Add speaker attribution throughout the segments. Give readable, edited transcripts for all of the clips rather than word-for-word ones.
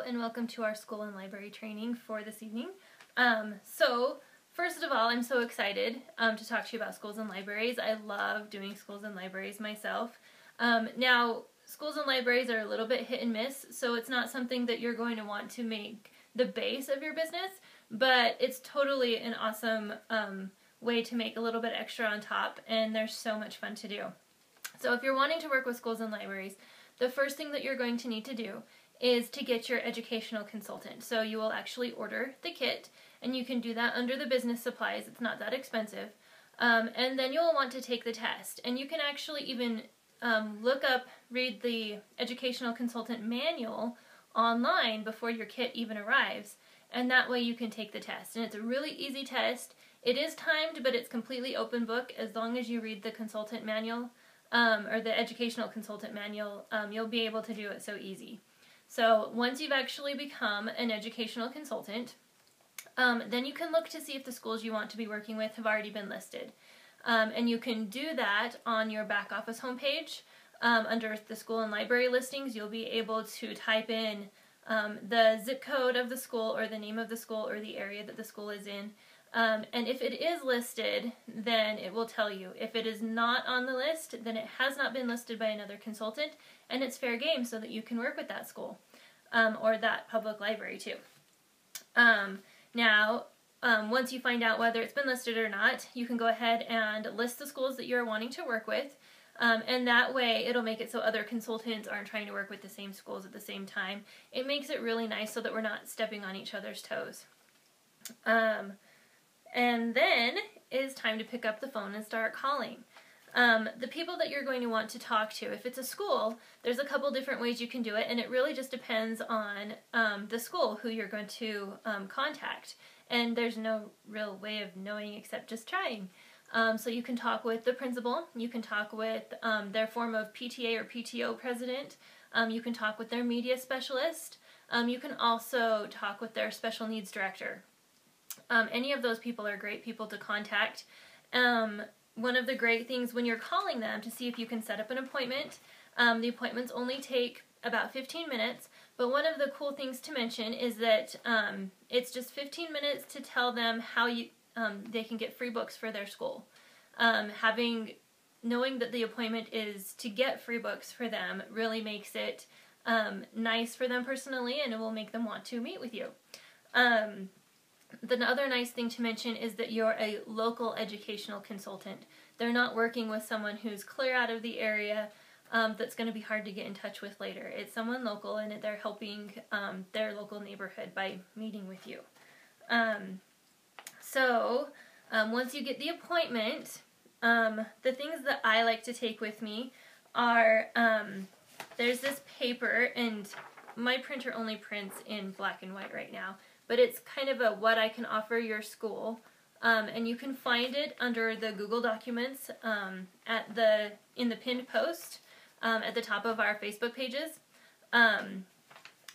Speaker 1: and welcome to our school and library training for this evening. First of all, I'm so excited to talk to you about schools and libraries. I love doing schools and libraries myself. Now, schools and libraries are a little bit hit and miss, so it's not something that you're going to want to make the base of your business, but it's totally an awesome way to make a little bit extra on top, and there's so much fun to do. So if you're wanting to work with schools and libraries, the first thing that you're going to need to do is to get your educational consultant. So you will actually order the kit, and you can do that under the business supplies. It's not that expensive. And then you'll want to take the test. And you can actually even read the educational consultant manual online before your kit even arrives. And that way you can take the test. And it's a really easy test. It is timed, but it's completely open book. As long as you read the consultant manual, or the educational consultant manual, you'll be able to do it so easy. So once you've actually become an educational consultant, then you can look to see if the schools you want to be working with have already been listed. And you can do that on your back office homepage. Under the school and library listings, you'll be able to type in the zip code of the school or the name of the school or the area that the school is in. And if it is listed, then it will tell you. If it is not on the list, then it has not been listed by another consultant, and it's fair game so that you can work with that school or that public library too. Once you find out whether it's been listed or not, you can go ahead and list the schools that you're wanting to work with, and that way it'll make it so other consultants aren't trying to work with the same schools at the same time. It makes it really nice so that we're not stepping on each other's toes. And then it's time to pick up the phone and start calling. The people that you're going to want to talk to, if it's a school, there's a couple different ways you can do it, and it really just depends on the school who you're going to contact. And there's no real way of knowing except just trying. So you can talk with the principal, you can talk with their form of PTA or PTO president, you can talk with their media specialist, you can also talk with their special needs director. Any of those people are great people to contact. One of the great things when you're calling them to see if you can set up an appointment, the appointments only take about 15 minutes, but one of the cool things to mention is that it's just 15 minutes to tell them how they can get free books for their school. Knowing that the appointment is to get free books for them really makes it nice for them personally, and it will make them want to meet with you. The other nice thing to mention is that you're a local educational consultant. They're not working with someone who's clear out of the area that's going to be hard to get in touch with later. It's someone local, and they're helping their local neighborhood by meeting with you. Once you get the appointment, the things that I like to take with me are, there's this paper, and my printer only prints in black and white right now, but it's kind of a what I can offer your school, and you can find it under the Google Documents in the pinned post at the top of our Facebook pages, and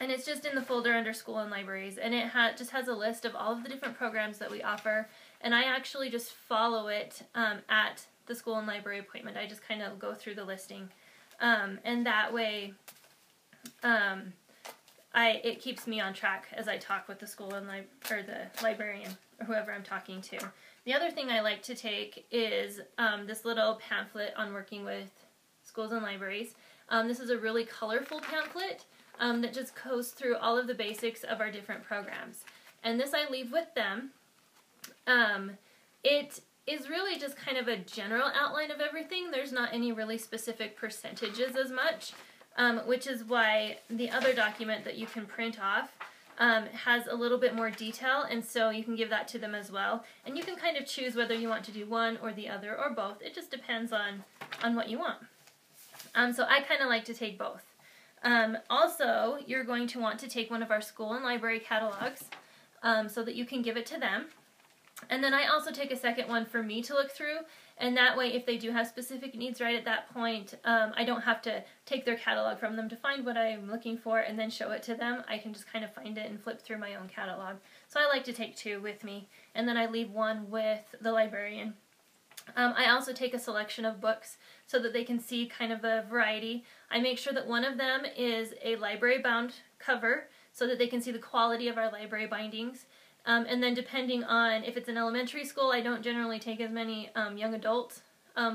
Speaker 1: it's just in the folder under school and libraries, and it just has a list of all of the different programs that we offer, and I actually just follow it at the school and library appointment. I just kind of go through the listing, and that way it keeps me on track as I talk with the school and the librarian or whoever I'm talking to. The other thing I like to take is this little pamphlet on working with schools and libraries. This is a really colorful pamphlet that just goes through all of the basics of our different programs. And this I leave with them. It is really just kind of a general outline of everything. There's not any really specific percentages as much. Which is why the other document that you can print off has a little bit more detail, and so you can give that to them as well. And you can kind of choose whether you want to do one or the other or both. It just depends on what you want. So I kind of like to take both. Also, you're going to want to take one of our school and library catalogs so that you can give it to them. And then I also take a second one for me to look through, and that way if they do have specific needs right at that point, I don't have to take their catalog from them to find what I'm looking for and then show it to them. I can just kind of find it and flip through my own catalog. So I like to take two with me, and then I leave one with the librarian. I also take a selection of books so that they can see kind of a variety. I make sure that one of them is a library-bound cover so that they can see the quality of our library bindings. And then depending on if it's an elementary school, I don't generally take as many young adult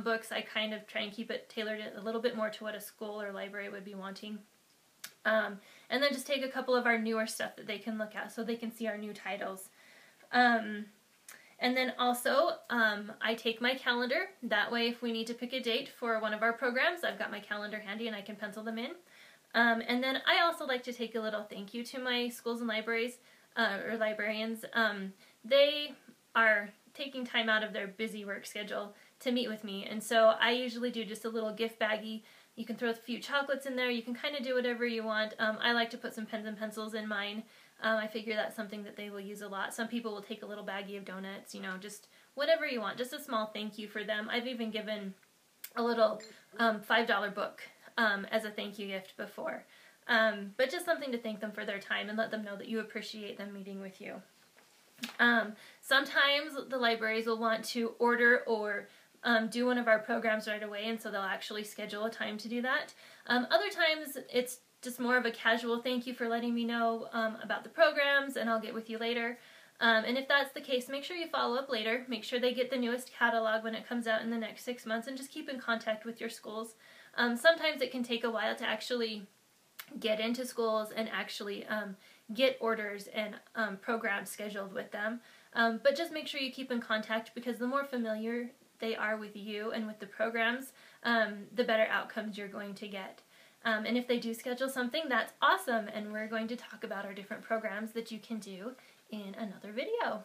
Speaker 1: books. I kind of try and keep it tailored a little bit more to what a school or library would be wanting. And then just take a couple of our newer stuff that they can look at so they can see our new titles. And then also, I take my calendar. That way, if we need to pick a date for one of our programs, I've got my calendar handy and I can pencil them in. And then I also like to take a little thank you to my schools and libraries, or librarians. They are taking time out of their busy work schedule to meet with me, and so I usually do just a little gift baggie. You can throw a few chocolates in there. You can kind of do whatever you want. I like to put some pens and pencils in mine. I figure that's something that they will use a lot. Some people will take a little baggie of donuts, you know, just whatever you want. Just a small thank you for them. I've even given a little $5 book as a thank you gift before. But just something to thank them for their time and let them know that you appreciate them meeting with you. Sometimes the libraries will want to order or do one of our programs right away, and so they'll actually schedule a time to do that. Other times it's just more of a casual thank you for letting me know about the programs, and I'll get with you later. And if that's the case, make sure you follow up later. Make sure they get the newest catalog when it comes out in the next 6 months, and just keep in contact with your schools. Sometimes it can take a while to actually get into schools and actually get orders and programs scheduled with them. But just make sure you keep in contact, because the more familiar they are with you and with the programs, the better outcomes you're going to get. And if they do schedule something, that's awesome, and we're going to talk about our different programs that you can do in another video.